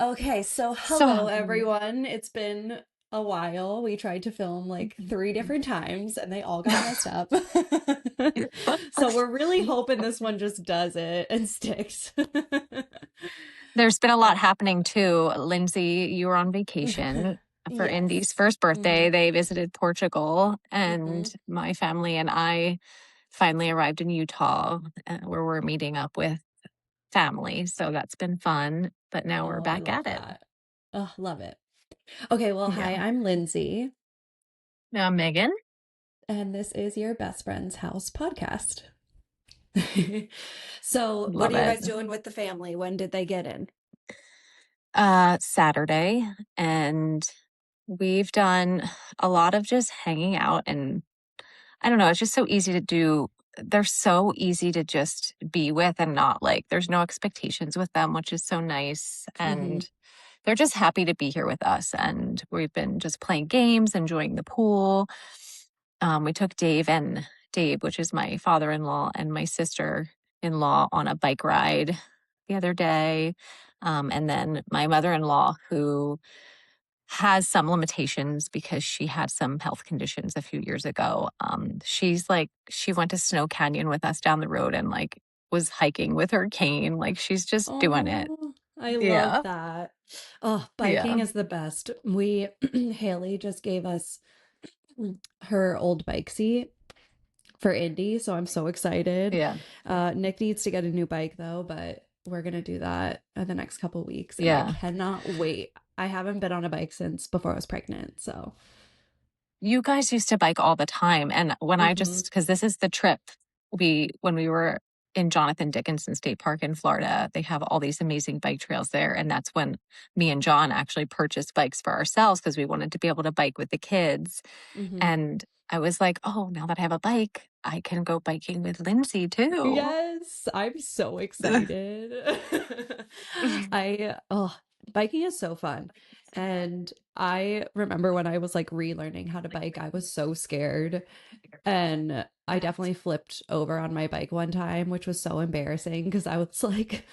Okay, so hello So, everyone. It's been a while. We tried to film like three different times and they all got messed up. So we're really hoping this one just does it and sticks. there's been a lot Uh, happening too. Lindsay, you were on vacation for Indy's yes. first birthday. Hmm. They visited Portugal, Hmm. and my family and I finally arrived in Utah, where we're meeting up with family. So that's been fun. But now we're Oh, I back love at it. that. Oh, love it. Okay, well, Yeah. hi, I'm Lindsay, Now, Megan, and this is your Best Friend's House podcast. So, what love are you it. guys doing with the family? When did they get in? Saturday, and we've done a lot of just hanging out and I don't know, it's just so easy to do. They're so easy to just be with and not like there's no expectations with them, which is so nice. Hmm. And they're just happy to be here with us. And we've been just playing games, enjoying the pool. We took Dave, which is my father-in-law, and my sister-in-law on a bike ride the other day. And then my mother-in-law, who has some limitations because she had some health conditions a few years ago. She's like, she went to Snow Canyon with us down the road and like was hiking with her cane. Like she's just doing it. Oh, I love Yeah. that. Oh, Yeah. biking is the best. We Haley just gave us her old bike seat for Indy, so I'm so excited. Yeah. Nick needs to get a new bike though, but we're gonna do that in the next couple weeks, and I Yeah. cannot wait. I haven't been on a bike since before I was pregnant, so. You guys used to bike all the time. And when I Hmm. just, because this is the trip when we were in Jonathan Dickinson State Park in Florida, they have all these amazing bike trails there. And that's when me and John actually purchased bikes for ourselves because we wanted to be able to bike with the kids. Hmm. And I was like, oh, now that I have a bike, I can go biking with Lindsay too. Yes, I'm so excited. Biking is so fun. And I remember when I was like relearning how to bike, I was so scared. And I definitely flipped over on my bike one time, which was so embarrassing because I was like,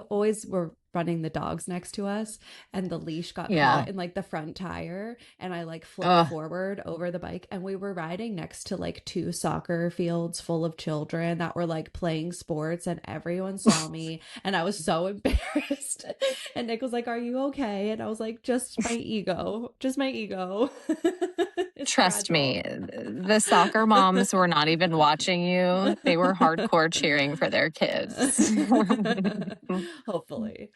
always were running the dogs next to us, and the leash got Yeah. caught in like the front tire, and I like flipped Oh, forward over the bike. And we were riding next to like two soccer fields full of children that were like playing sports, and everyone saw me, and I was so embarrassed. And Nick was like, "Are you okay?" And I was like, just my ego. It's trust me, fragile." the soccer moms were not even watching you. They were hardcore cheering for their kids. Hopefully.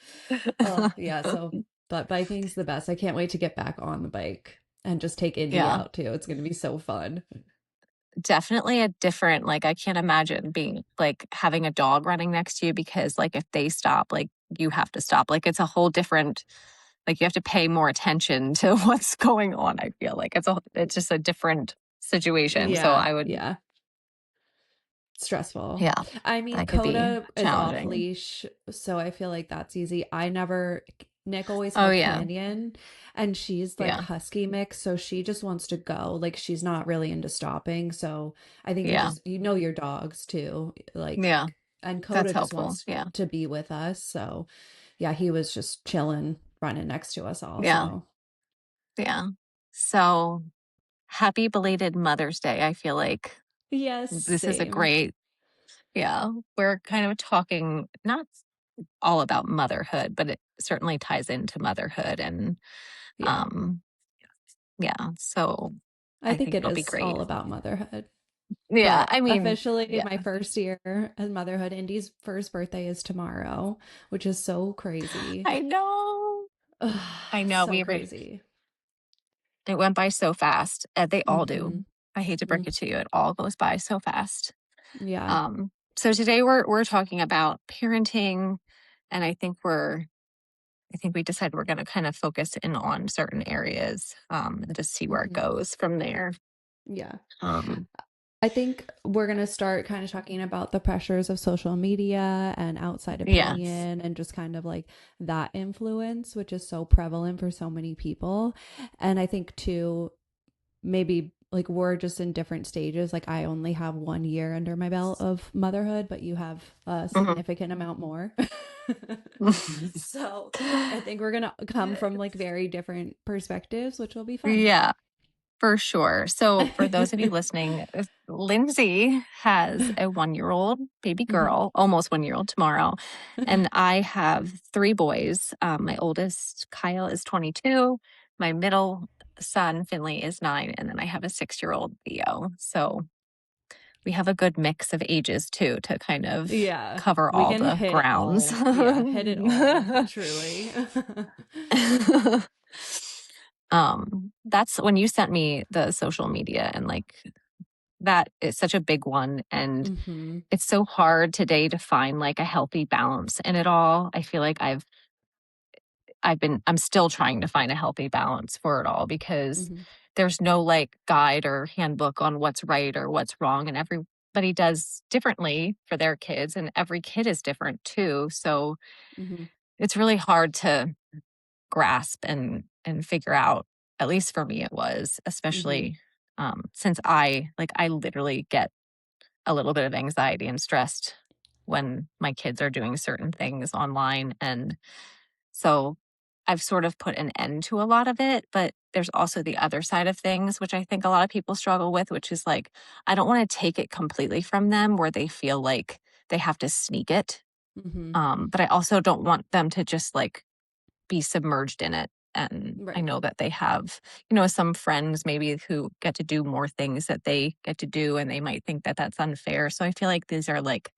Oh, yeah. So, but biking's the best. I can't wait to get back on the bike and just take Indy Yeah. out too. It's going to be so fun. Definitely a different, like, I can't imagine being like having a dog running next to you because, like, if they stop, like, you have to stop. Like, it's a whole different, like, you have to pay more attention to what's going on. I feel like it's just a different situation. So Yeah. I would, Yeah. Stressful. yeah, I mean, that could be Coda is off challenging. leash, so I feel like that's easy. I never, Nick always Oh, had yeah. Canyon, and she's like Yeah. husky mix, so she just wants to go. Like, she's not really into stopping. So I think Yeah. you know your dogs too. Like, Yeah. and That's Coda just helpful. wants Yeah. to be with us. So yeah, he was just chilling, running next to us all. Yeah. So Yeah. So happy belated Mother's Day. I feel like yes, this is a same. great, yeah, we're kind of talking not all about motherhood, but it certainly ties into motherhood. And Yeah. um, yeah, so I I think think it it'll be is great. all about motherhood. Yeah, But I mean, officially, yeah, my first year as motherhood, Indy's first birthday is tomorrow, which is so crazy. I know. I Ugh, know. so crazy. It went by so fast. They all do. Hmm. I hate to break it to you. It all goes by so fast. Yeah. So today we're talking about parenting, and I think we decided we're going to kind of focus in on certain areas and just see where it Hmm. goes from there. Yeah. Um, I think we're going to start kind of talking about the pressures of social media and outside yes, opinion and just kind of like that influence, which is so prevalent for so many people. And I think too, maybe like we're just in different stages. Like I only have 1 year under my belt of motherhood, but you have a Mhm. significant amount more. So I think we're gonna come from like very different perspectives, which will be fun. Yeah, for sure. So, for those of you listening, Lindsay has a 1-year-old baby Mhm. girl, almost 1-year-old tomorrow. And I have 3 boys. My oldest, Kyle, is 22. My middle son, Finley, is 9. And then I have a 6-year-old, Theo. So, we have a good mix of ages too to kind of Yeah, cover we all can the hit grounds. all. Yeah, hit it all, truly. That's when you sent me the social media and like that is such a big one. And Hmm. it's so hard today to find like a healthy balance in it all. I feel like I'm still trying to find a healthy balance for it all because Hmm. there's no like guide or handbook on what's right or what's wrong. And everybody does differently for their kids, and every kid is different too. So Hmm. it's really hard to grasp and figure out. At least for me it was, Hmm. especially since I literally get a little bit of anxiety and stressed when my kids are doing certain things online. And so I've sort of put an end to a lot of it, but there's also the other side of things, which I think a lot of people struggle with, which is like, I don't want to take it completely from them where they feel like they have to sneak it. Hmm. But I also don't want them to just like be submerged in it. And I Right. know that they have, some friends maybe who get to do more things that they get to do, and they might think that that's unfair. So I feel like these are like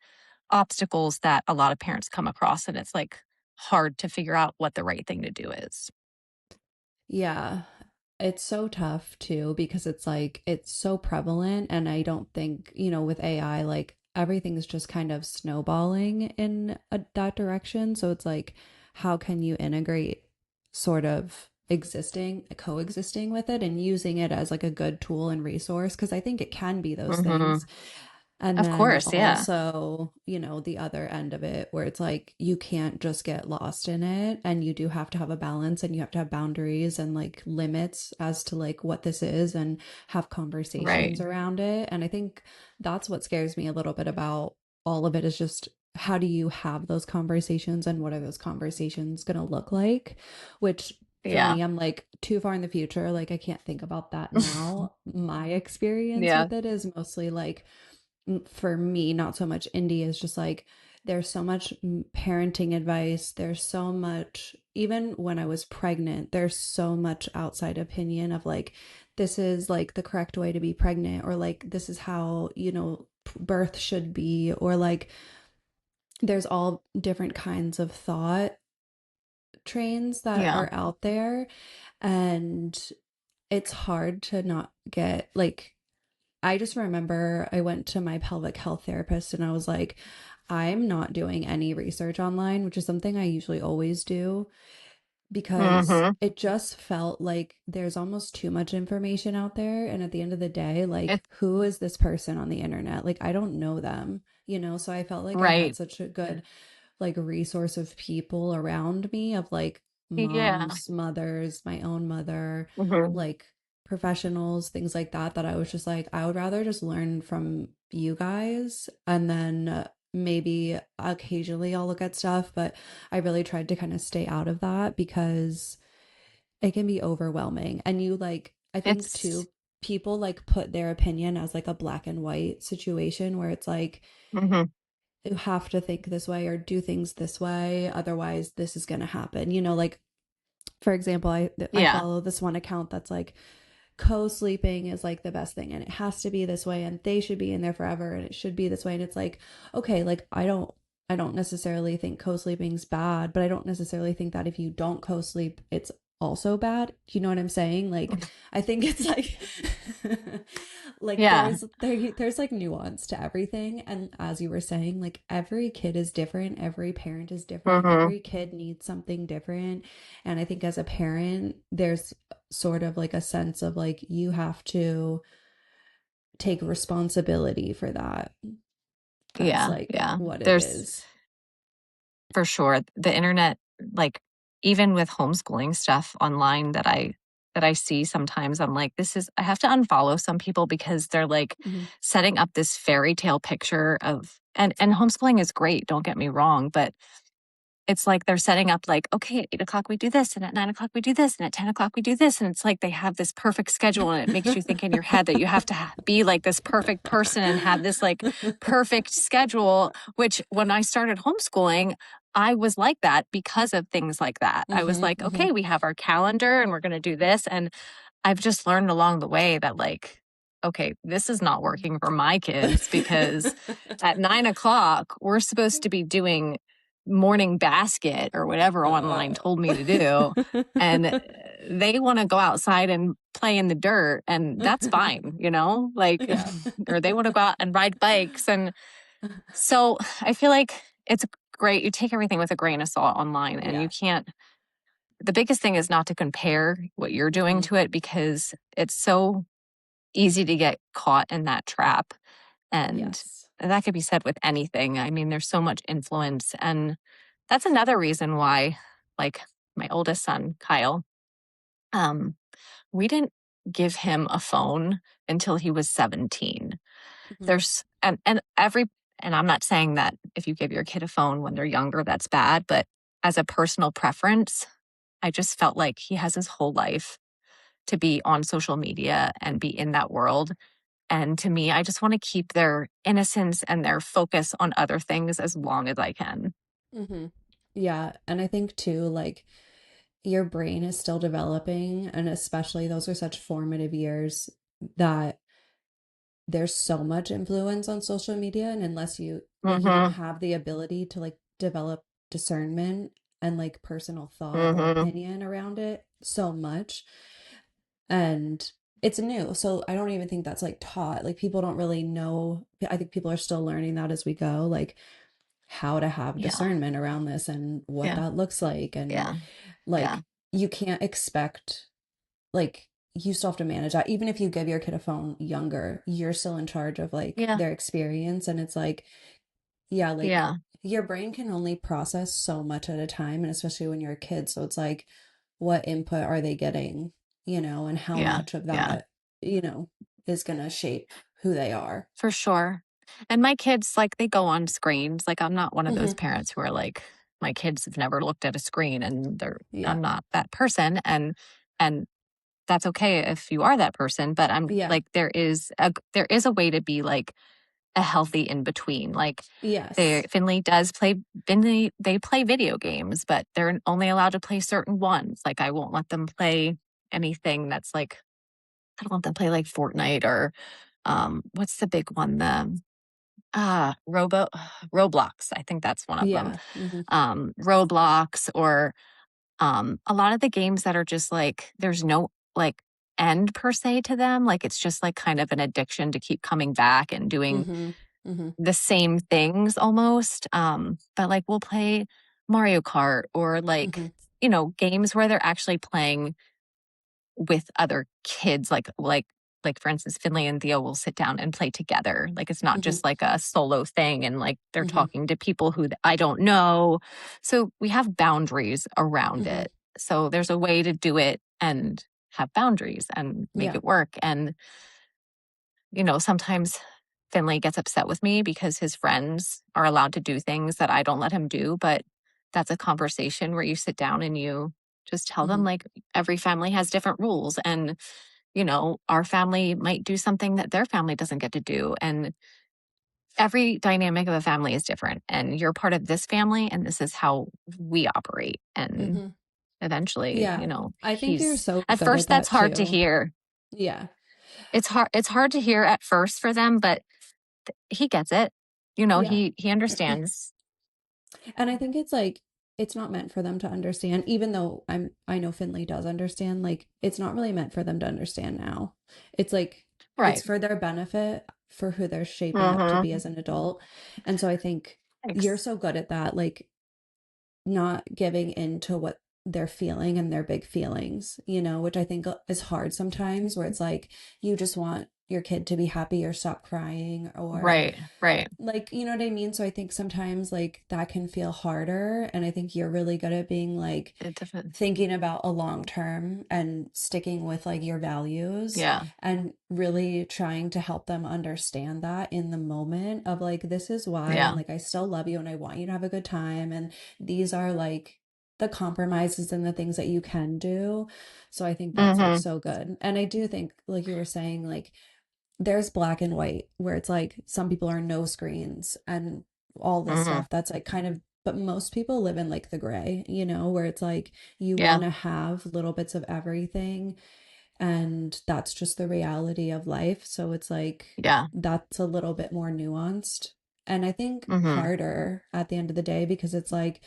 obstacles that a lot of parents come across, and it's like hard to figure out what the right thing to do is. Yeah. It's so tough too because it's like it's so prevalent and I don't think, with AI like everything's just kind of snowballing in that direction. So it's like how can you integrate sort of coexisting with it and using it as like a good tool and resource because I think it can be those Hmm. things. And Of then course, yeah. also, the other end of it where it's like you can't just get lost in it and you do have to have a balance and you have to have boundaries and like limits as to like what this is and have Right. conversations around it. And I think that's what scares me a little bit about all of it is just how do you have those conversations and what are those conversations going to look like? Which for Yeah. me, I'm like too far in the future. Like I can't think about that now. My experience Yeah. with it is mostly like for me, not so much indie is just like there's so much parenting advice. There's so much, even when I was pregnant, there's so much outside opinion of like, this is like the correct way to be pregnant, or like, this is how, birth should be, or like, there's all different kinds of thought trains that Yeah. are out there. And it's hard to not get like, I just remember I went to my pelvic health therapist and I was like, I'm not doing any research online, which is something I usually always do because Hmm. it just felt like there's almost too much information out there. And at the end of the day, like, It's who is this person on the internet? Like, I don't know them, So I felt like I had right. such a good like resource of people around me of like Yeah. moms, mothers, my own mother, Hmm. like professionals, things like that, that I was just like, I would rather just learn from you guys and then maybe occasionally I'll look at stuff, but I really tried to kind of stay out of that because it can be overwhelming. And you like, I think It's too, people like put their opinion as like a black and white situation where it's like, hmm you have to think this way or do things this way otherwise this is going to happen, like for example, I yeah. follow this one account that's like co-sleeping is like the best thing and it has to be this way and they should be in there forever and it should be this way, and it's like okay, like I don't necessarily think co-sleeping's bad, but I don't necessarily think that if you don't co-sleep it's also bad. Do you know what I'm saying? Like I think it's like like Yeah. there's like nuance to everything, and as you were saying, like every kid is different, every parent is different, Hmm. every kid needs something different. And I think as a parent there's sort of like a sense of like you have to take responsibility for that. That's Yeah. like Yeah. what it There's is. for sure the internet, like even with homeschooling stuff online that I that I see sometimes, I'm like, I have to unfollow some people because they're like Mhm. setting up this fairy tale picture of, and homeschooling is great, don't get me wrong, but it's like they're setting up like, okay, at 8 o'clock we do this, and at 9 o'clock we do this, and at 10 o'clock we do this. And it's like they have this perfect schedule, and it makes you think in your head that you have to be like this perfect person and have this like perfect schedule, which when I started homeschooling, I was like that because of things like that. I was Mhm, like, mhm. okay, we have our calendar and we're going to do this. And I've just learned along the way that, like, okay, this is not working for my kids because at 9 o'clock, we're supposed to be doing morning basket or whatever online Uh. told me to do. And they want to go outside and play in the dirt, and that's fine, like, Yeah. or they want to go out and ride bikes. And so I feel like it's great. You take everything with a grain of salt online, and you Yeah. can't, the biggest thing is not to compare what you're doing Mhm. to it because it's so easy to get caught in that trap. And Yes. that could be said with anything. I mean, there's so much influence. And that's another reason why, like, my oldest son, Kyle, um, we didn't give him a phone until he was 17. Mhm. There's, and I'm not saying that if you give your kid a phone when they're younger, that's bad, but as a personal preference, I just felt like he has his whole life to be on social media and be in that world. And to me, I just want to keep their innocence and their focus on other things as long as I can. Mhm. Yeah, and I think too, like your brain is still developing, and especially those are such formative years that there's so much influence on social media, and unless you like you don't Mhm. have the ability to like develop discernment and like personal thought or Mhm. opinion around it so much. And it's new, so I don't even think that's like taught. Like people don't really know. I think people are still learning that as we go, like how to have Yeah. discernment around this and what Yeah. that looks like. And Yeah. Yeah. like you can't expect, like you still have to manage that. Even if you give your kid a phone younger, you're still in charge of like Yeah. their experience. And it's like, yeah, like Yeah. your brain can only process so much at a time, and especially when you're a kid. So it's like, what input are they getting, and how Yeah. much of Yeah. that, is going to shape who they are. For sure. And my kids, like, they go on screens. Like, I'm not one of those Hmm. parents who are like, my kids have never looked at a screen, and Yeah. I'm not that person. And that's okay if you are that person. But I'm Yeah. like, there is a way to be like a healthy in between. Like, Yes. Finley, they play video games, but they're only allowed to play certain ones. Like, I won't let them play anything that's like, I don't want them to play like Fortnite or what's the big one? The Robo Roblox. I think that's one of them. Yeah. Hmm. Roblox, or a lot of the games that are just like there's no like end per se to them. Like, it's just like kind of an addiction to keep coming back and doing Hmm. Hmm. the same things almost. But like we'll play Mario Kart, or like, Hmm. games where they're actually playing with other kids, like for instance, Finley and Theo will sit down and play together. Like, it's not Hmm. just like a solo thing and like they're Hmm. talking to people who I don't know. So we have boundaries around Hmm. it. So there's a way to do it and have boundaries and make Yeah. it work. And sometimes Finley gets upset with me because his friends are allowed to do things that I don't let him do, but that's a conversation where you sit down and you just tell them, Hmm. like, every family has different rules, and our family might do something that their family doesn't get to do. And every dynamic of a family is different. And you're part of this family, and this is how we operate. And Hmm. eventually, Yeah. I think you're he's, so at good first, at that's that hard to too. hear. Yeah. It's hard to hear at first for them, but he gets it. Yeah. He understands. And I think it's like it's not meant for them to understand, even though I know Finley does understand, like it's not really meant for them to understand now. It's like it's Right. for their benefit, for who they're shaping up to be Mhm. as an adult. And so I think you're Thanks. so good at that, like not giving into what they're feeling and their big feelings, which I think is hard sometimes, where it's like you just want your kid to be happy or stop crying or Right, right. like, you know what I mean? So I think sometimes like that can feel harder. And I think you're really good at being like It definitely, thinking about a long term and sticking with like your values yeah, and really trying to help them understand that in the moment of like, this is why. And yeah. like, I still love you and I want you to have a good time. And these are like the compromises and the things that you can do. So I think that's like Mm-hmm. so good. And I do think, like you were saying, like, there's black and white where it's like some people are no screens and all this Mm-hmm. stuff that's like kind of, but most people live in like the gray, you know, where it's like you Yeah. want to have little bits of everything and that's just the reality of life. So it's like Yeah. that's a little bit more nuanced and I think Mm-hmm. harder at the end of the day because it's like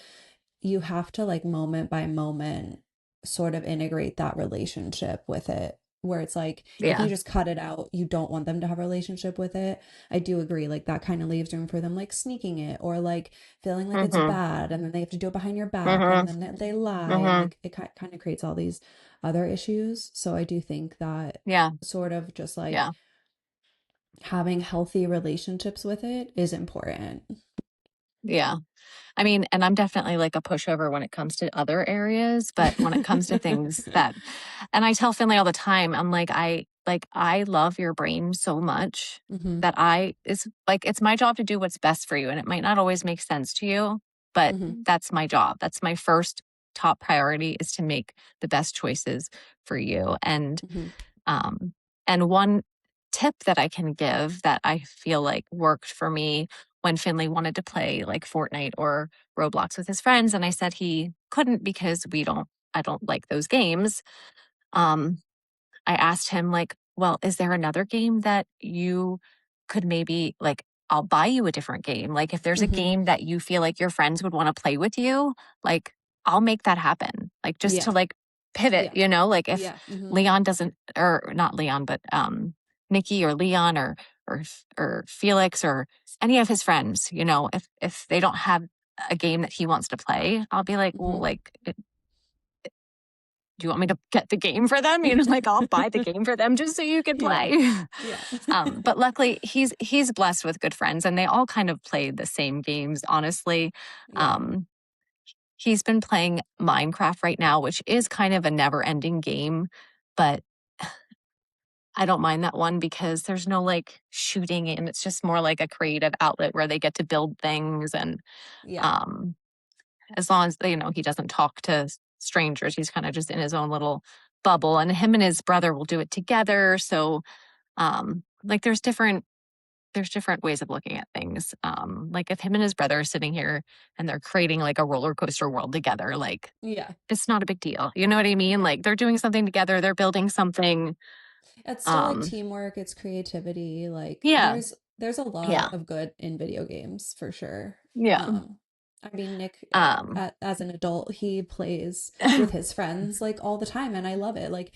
you have to like moment by moment sort of integrate that relationship with it where it's like if you Yeah. just cut it out you don't want them to have a relationship with it. I do agree like that kind of leaves room for them like sneaking it or like feeling like it's Mm-hmm. bad and then they have to do it behind your back and Mm-hmm. then they lie and Mm-hmm. like it kind of creates all these other issues. So I do think that Yeah. sort of just like Yeah. having healthy relationships with it is important. Yeah. I mean, and I'm definitely like a pushover when it comes to other areas, but when it comes to things that, and I tell Finley all the time, I'm like, I love your brain so much Hmm. that it's like, it's my job to do what's best for you. And it might not always make sense to you, but Hmm. that's my job. That's my first top priority is to make the best choices for you. Hmm. Um, and one tip that I can give that I feel like worked for me when Finley wanted to play like Fortnite or Roblox with his friends, and I said he couldn't because I don't like those games. Um, I asked him like, well, is there another game that you could maybe like I'll buy you a different game. Like if there's a Hmm. game that you feel like your friends would want to play with you, like I'll make that happen. Like just to Yeah. like pivot, Yeah. you know, like if Yeah. Hmm. Leon doesn't or not Leon, but Nikki or Leon or Felix or any of his friends, you know, if they don't have a game that he wants to play, I'll be like, well, Hmm. like do you want me to get the game for them? You know, like I'll buy the game for them just so you can Yeah. play. Yeah. But luckily he's blessed with good friends and they all kind of play the same games, honestly. Yeah. Um, he's been playing Minecraft right now, which is kind of a never ending game, but I don't mind that one because there's no like shooting and it's just more like a creative outlet where they get to build things and Yeah. um as long as you know he doesn't talk to strangers, he's kind of just in his own little bubble and him and his brother will do it together. So like there's different ways of looking at things. Like if him and his brother are sitting here and they're creating like a roller coaster world together, like Yeah. it's not a big deal. You know what I mean? Like they're doing something together, they're building something. It's still like Um, teamwork, it's creativity. Like yeah, there's a yeah, lot of good in video games for sure. yeah. I mean Nick Um, as an adult, he plays with his friends like all the time and I love it. Like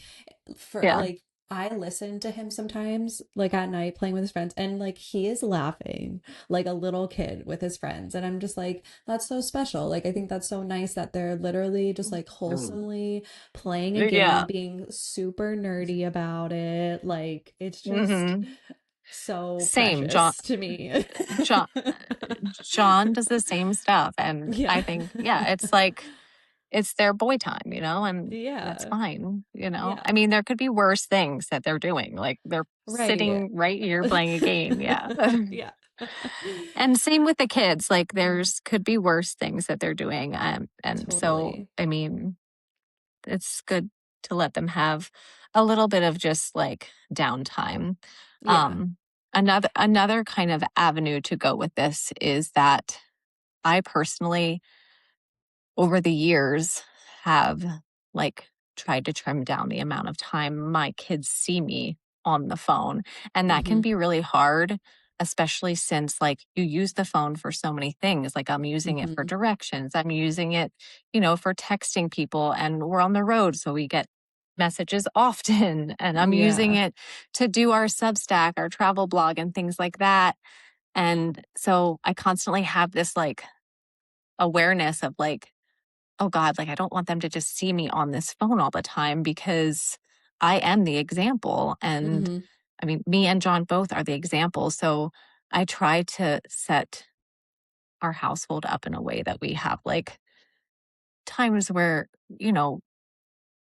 for yeah. like I listen to him sometimes like at night playing with his friends and like he is laughing like a little kid with his friends and I'm just like that's so special. Like I think that's so nice that they're literally just like wholesomely playing a game, Yeah. being super nerdy about it. Like it's just Hmm. so Same. precious to me. John, John does the same stuff. And Yeah. I think, yeah, it's like, it's their boy time, you know, and that's Yeah. fine. You know, Yeah. I mean, there could be worse things that they're doing. Like they're Right. sitting right here playing a game. Yeah. Yeah. And same with the kids. Like there's could be worse things that they're doing. And so, Totally. I mean, it's good to let them have a little bit of just like downtime. Yeah. Um, another kind of avenue to go with this is that I personally, over the years, have like tried to trim down the amount of time my kids see me on the phone. And that can Hmm. be really hard, especially since like you use the phone for so many things. Like I'm using it for Hmm. directions, I'm using it, you know, for texting people, and we're on the road. So we get messages often, and I'm using Yeah. it to do our Substack, our travel blog, and things like that. And so I constantly have this like awareness of like, oh God, like I don't want them to just see me on this phone all the time because I am the example. And Hmm. I mean, me and John both are the examples. So I try to set our household up in a way that we have like times where, you know,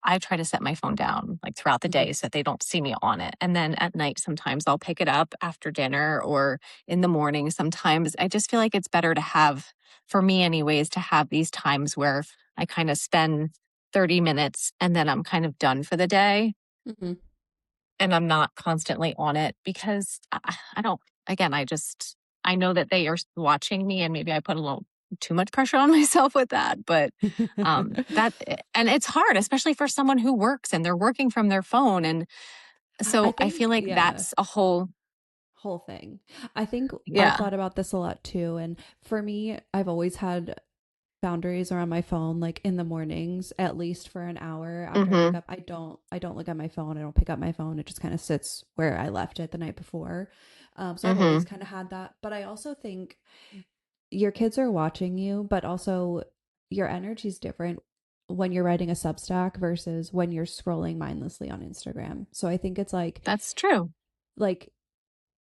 I try to set my phone down like throughout the Mhm. day so that they don't see me on it. And then at night, sometimes I'll pick it up after dinner or in the morning. Sometimes I just feel like it's better to have, for me, anyways, to have these times where I kind of spend 30 minutes and then I'm kind of done for the day Mhm. and I'm not constantly on it because I don't, again, I know that they are watching me and maybe I put a little too much pressure on myself with that. But and it's hard, especially for someone who works and they're working from their phone. And I so I feel think, like yeah, that's a whole, whole thing. I think I've yeah. thought about this a lot too. And for me, I've always had boundaries around my phone, like in the mornings, at least for an hour after I wake Mm-hmm. up. I don't look at my phone. I don't pick up my phone. It just kind of sits where I left it the night before. So I've always Mm-hmm. kind of had that. But I also think your kids are watching you, but also your energy is different when you're writing a Substack versus when you're scrolling mindlessly on Instagram. So I think it's That's true. like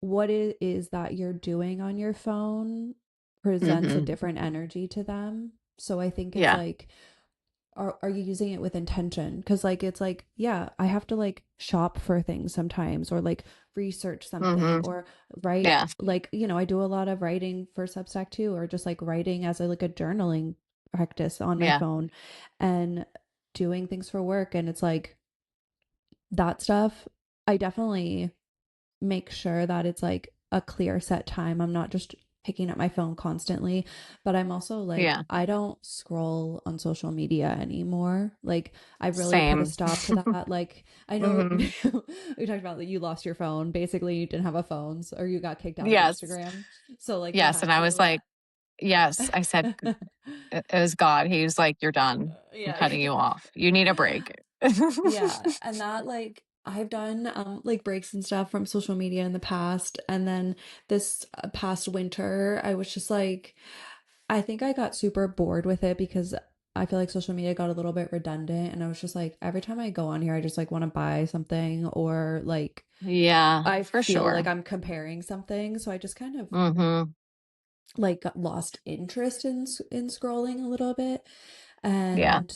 what it is that you're doing on your phone presents a Mm-hmm. different energy to them. So I think it's Yeah. like are you using it with intention? Because like it's like yeah, I have to like shop for things sometimes or like research something Mm-hmm. or write, Yeah. like I do a lot of writing for Substack too, or just like writing as like a journaling practice on my Yeah. phone and doing things for work. And it's like that stuff, I definitely make sure that it's like a clear set time. I'm not just picking up my phone constantly, but I'm also like, Yeah. I don't scroll on social media anymore. Like, I've really put a Same. stop to that. Like, I know Hmm. we talked about that you lost your phone. Basically, you didn't have a phone, or you got kicked out of Yes. Instagram. So, like, you Yes. had And I was to. like, yes, I said, it was God. He was like, you're done. I'm Yeah. cutting you off. You need a break. Yeah, and that like I've done like breaks and stuff from social media in the past, and then this past winter I was just like I think I got super bored with it because I feel like social media got a little bit redundant, and I was just like every time I go on here I just like want to buy something or like Yeah, I for feel like sure. I'm comparing something, so I just kind of Hmm. like got lost interest in scrolling a little bit. Yeah. And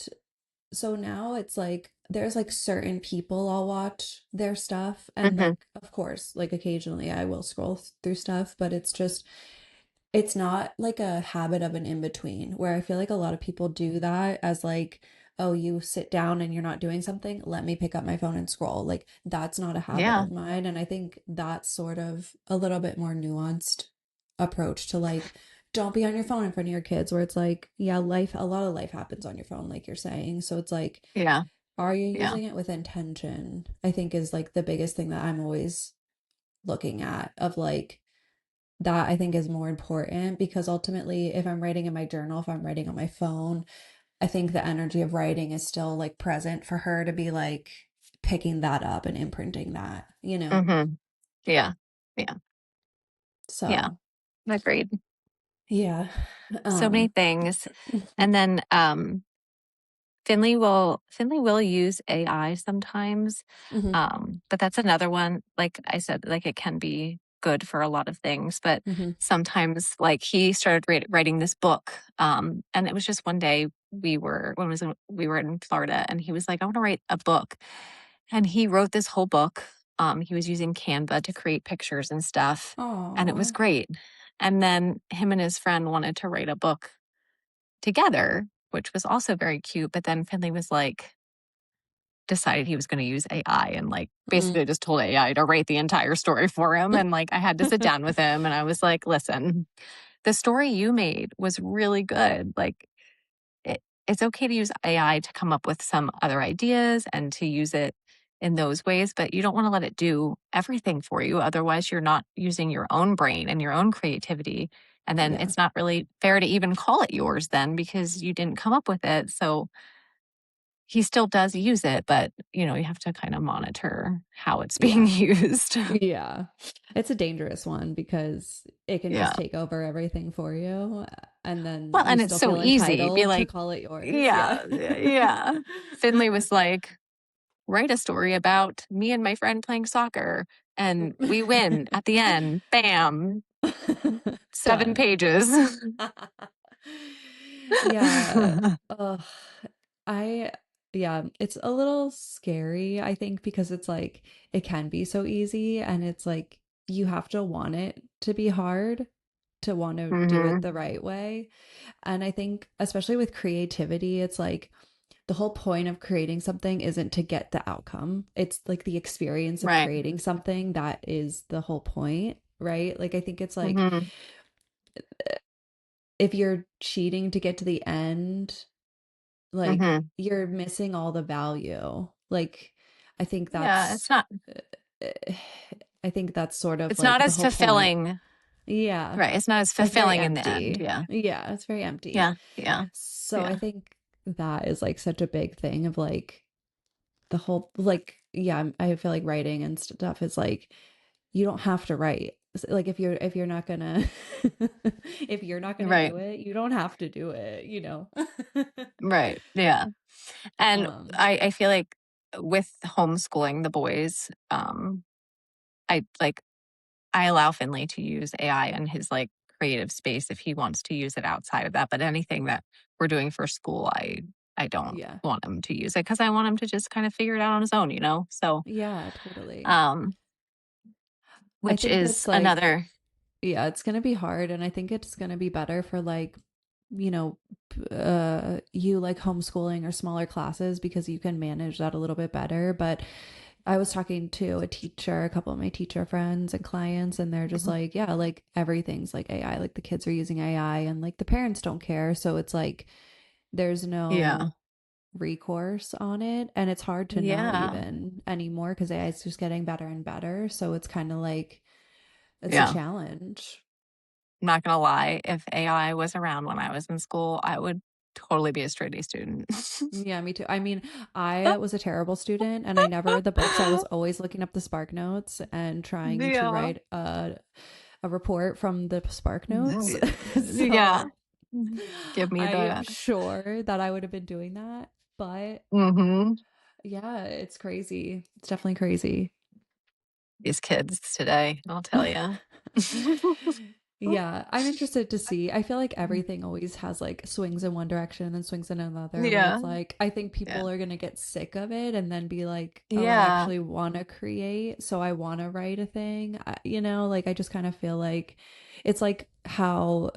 so now it's like there's like certain people I'll watch their stuff, and Hmm. like of course like occasionally I will scroll through stuff, but it's just it's not like a habit of an in between where I feel like a lot of people do that as like, oh, you sit down and you're not doing something, let me pick up my phone and scroll. Like that's not a habit Yeah. of mine, and I think that's sort of a little bit more nuanced approach to like don't be on your phone in front of your kids, where it's like yeah, life, a lot of life happens on your phone like you're saying. So it's like Yeah. are you Yeah. using it with intention? I think is like the biggest thing that I'm always looking at of like that I think is more important because ultimately if I'm writing in my journal, if I'm writing on my phone, I think the energy of writing is still like present for her to be like picking that up and imprinting that, you know? Hmm. Yeah. Yeah. Yeah. So, Agreed. yeah. So many Um things. And then Finley will use AI sometimes. mhm, But that's another one. Like I said, like it can be good for a lot of things, but mhm. sometimes like he started writing this book. And it was just one day we were in Florida and he was like, I want to write a book. And he wrote this whole book. He was using Canva to create pictures and stuff. And it was Oh. great. And then him and his friend wanted to write a book together, which was also very cute. But then Finley was like, decided he was going to use AI and like Mm. basically just told AI to write the entire story for him. And like I had to sit down with him and I was like, listen, the story you made was really good. Like it's okay to use AI to come up with some other ideas and to use it in those ways, but you don't want to let it do everything for you. Otherwise, you're not using your own brain and your own creativity. And then Yeah. it's not really fair to even call it yours then because you didn't come up with it. So he still does use it, but you have to kind of monitor how it's being Yeah. used. Yeah. It's a dangerous one because it can just Yeah. take over everything for you, and then Well, you and it's still so feel easy. Be entitled to like, call it yours. Yeah. yeah, yeah. Finley was like, write a story about me and my friend playing soccer. and we win at the end. Bam, 7 Done. pages. Yeah. Ugh. I yeah, it's a little scary, I think, because it's like it can be so easy and it's like you have to want it to be hard to want to do it Hmm. the right way. And I think especially with creativity, it's like the whole point of creating something isn't to get the outcome. It's like the experience of Right. creating something that is the whole point, right? Like I think it's like Hmm. if you're cheating to get to the end, like Hmm. you're missing all the value. Like I think Yeah, that's uh, I think that's sort of it's not like the as whole point. fulfilling. Yeah. Right. It's not as It's very fulfilling in the end. empty. Yeah. Yeah, it's very empty. Yeah. Yeah. So I Yeah. think that is like such a big thing of like the whole like yeah, I feel like writing and stuff is like you don't have to write. Like if you're not gonna if you're not gonna Right. do it, you don't have to do it, you know. Right. Yeah. And um I feel like with homeschooling the boys, I like I allow Finley to use AI in his like creative space if he wants to use it outside of that. But anything that we're doing for school, I don't yeah. want him to use it because I want him to just kind of figure it out on his own, you know? So Yeah, totally. um I which think is it's like another. yeah, it's going to be hard and I think it's going to be better for like you know you like homeschooling or smaller classes because you can manage that a little bit better, but I was talking to a teacher, a couple of my teacher friends and clients, and they're just like, yeah, like everything's like AI, like the kids are using AI and like the parents don't care. So it's like there's Yeah. no recourse on it. And it's hard to know Yeah. even anymore because AI is just getting better and better. So it's kind of like, it's a Yeah. challenge. I'm not gonna lie, if AI was around when I was in school, I would totally be a straight A student. Yeah, me too. I mean, I was a terrible student and I never read the books. I was always looking up the Spark Notes and trying to Yeah. write a report from the Spark Notes. Yeah. So Give me I am the sure that I would have been doing that. But mhm. yeah, it's crazy. It's definitely crazy. These kids today, I'll tell you. Yeah, I'm interested to see. I feel like everything always has like swings in one direction and then swings in another, where Yeah. it's like, I think Yeah. people are going to get sick of it and then be like, oh, I Yeah. actually want to create. So I want to write a thing. You know, like I just kind of feel like it's like how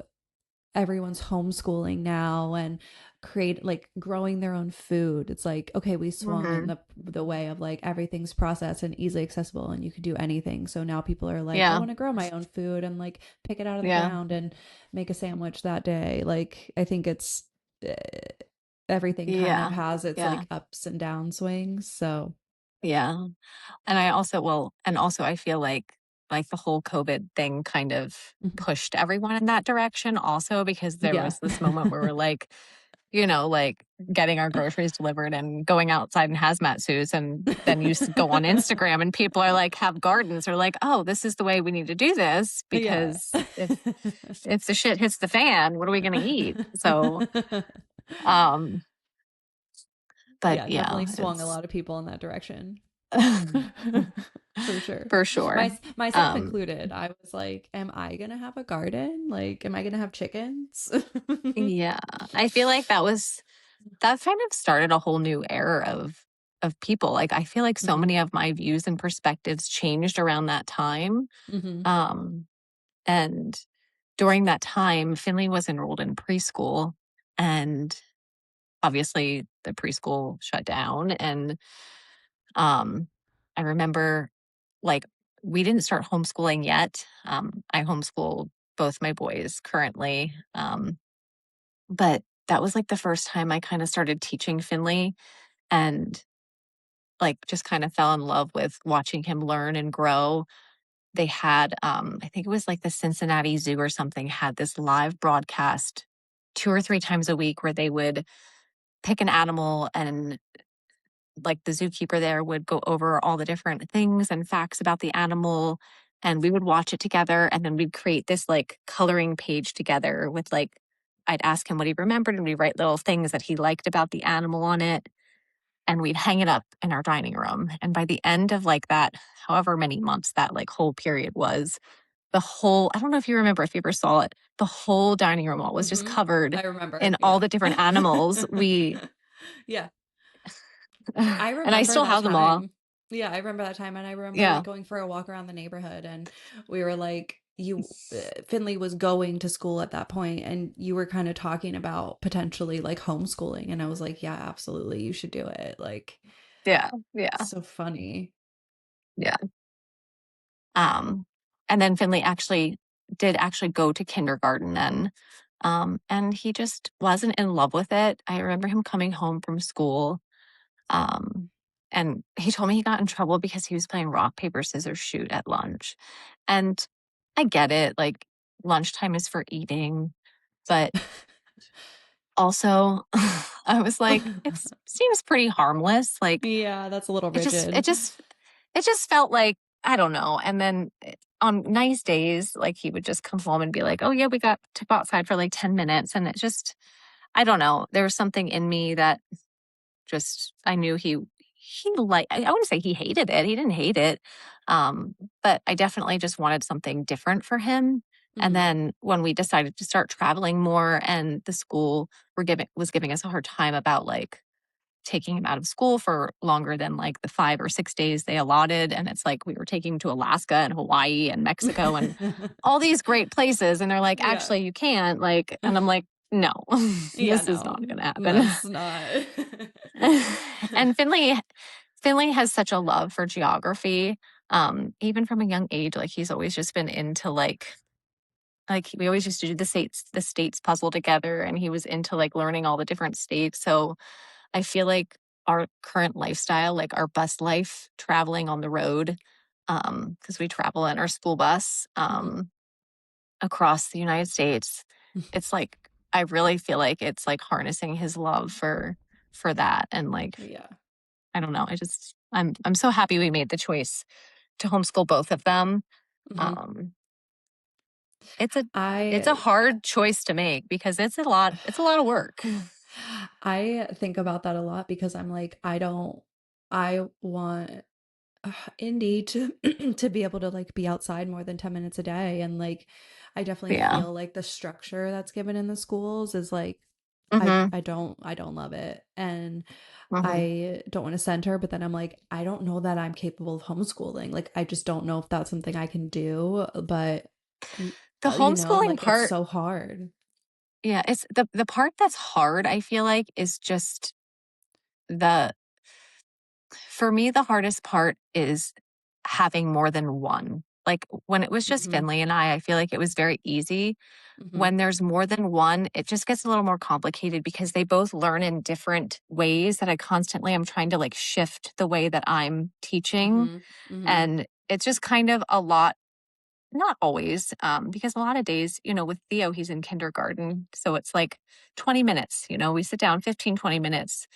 everyone's homeschooling now and create like growing their own food. It's like, okay, we swung in Mhm. the way of like everything's processed and easily accessible and you could do anything. So now people are like, I Yeah. want to grow my own food and like pick it out of the Yeah. ground and make a sandwich that day. Like I think it's uh, everything kind of Yeah. has its Yeah. like ups and down swings. So Yeah. And I also well, and also I feel like the whole COVID thing kind of mhm. pushed everyone in that direction also because there Yeah. was this moment where we're like, like getting our groceries delivered and going outside in hazmat suits. And then go on Instagram and people are like, have gardens. Are like, oh, this is the way we need to do this Yeah. because if the shit hits the fan, what are we going to eat? So, um, but Yeah, yeah, definitely swung a it's lot of people in that direction. For sure. for sure. Myself Um, included. I was like, am I gonna have a garden? Like, am I gonna have chickens? yeah, I feel like that kind of started a whole new era of people. Like I feel like so Hmm. many of my views and perspectives changed around that time. Hmm. Um, and during that time, Finley was enrolled in preschool, and obviously the preschool shut down. And um, I remember like we didn't start homeschooling yet. I homeschooled both my boys currently, but that was like the first time I kind of started teaching Finley and like just kind of fell in love with watching him learn and grow. They had I think it was like the Cincinnati Zoo or something had this live broadcast 2 or 3 times a week where they would pick an animal and like the zookeeper there would go over all the different things and facts about the animal and we would watch it together and then we'd create this like coloring page together with like I'd ask him what he remembered and we'd write little things that he liked about the animal on it. and we'd hang it up in our dining room. And by the end of like that, however many months that like whole period was, the whole, I don't know if you remember, if you ever saw it, the whole dining room wall was just covered I remember. in all Yeah. the different animals. We, Yeah. I and I remember still that have them all. time. Yeah, I remember that time. And I remember like Yeah. going for a walk around the neighborhood and we were like, Finley was going to school at that point and you were kind of talking about potentially like homeschooling. And I was like, yeah, absolutely. You should do it. Like, Yeah. Yeah. so funny. Yeah. Um, and then Finley did actually go to kindergarten then. And he just wasn't in love with it. I remember him coming home from school. And he told me he got in trouble because he was playing rock, paper, scissors, shoot at lunch. And I get it. Like lunchtime is for eating, but also I was like, it seems pretty harmless. Like Yeah, that's a little it just, it rigid. just, it just felt like, I don't know. And then on nice days, like he would just come home and be like, oh yeah, we got to go outside for like 10 minutes. And it just, I don't know. There was something in me that just, I knew he like, I wouldn't say he hated it. He didn't hate it. But I definitely just wanted something different for him. And Hmm. then when we decided to start traveling more and the school was giving us a hard time about like taking him out of school for longer than like the 5 or 6 days they allotted. And it's like we were taking him to Alaska and Hawaii and Mexico and all these great places. And they're like, Yeah. actually, you can't. Like, and I'm like, no, Yeah, this is not no, going to happen. that's not. And Finley has such a love for geography. Even from a young age, like he's always just been into like we always used to do the states puzzle together, and he was into like learning all the different states. So I feel like our current lifestyle, like our bus life, traveling on the road, because we travel in our school bus Mhm. across the United States, it's like I really feel like it's like harnessing his love for that, and like Yeah. I don't know, I'm so happy we made the choice to homeschool both of them. Mhm. Um, it's a it's a I hard choice to make because it's a lot of work. I think about that a lot because I'm like, I want Indy to to be able to like be outside more than 10 minutes a day. And like, I definitely Yeah. feel like the structure that's given in the schools is like, Mhm. I don't love it. And Mhm. I don't want to send her, but then I'm like, I don't know that I'm capable of homeschooling. Like, I just don't know if that's something I can do. But, The homeschooling like it's part, so hard. yeah, it's the part that's hard, I feel like, is just the for me, the hardest part is having more than one. Like when it was just Hmm. Finley and I feel like it was very easy. Hmm. When there's more than one, it just gets a little more complicated because they both learn in different ways that I constantly am trying to like shift the way that I'm teaching. Hmm. Hmm. And it's just kind of a lot, not always, because a lot of days, with Theo, he's in kindergarten. So it's like 20 minutes, we sit down 15, 20 minutes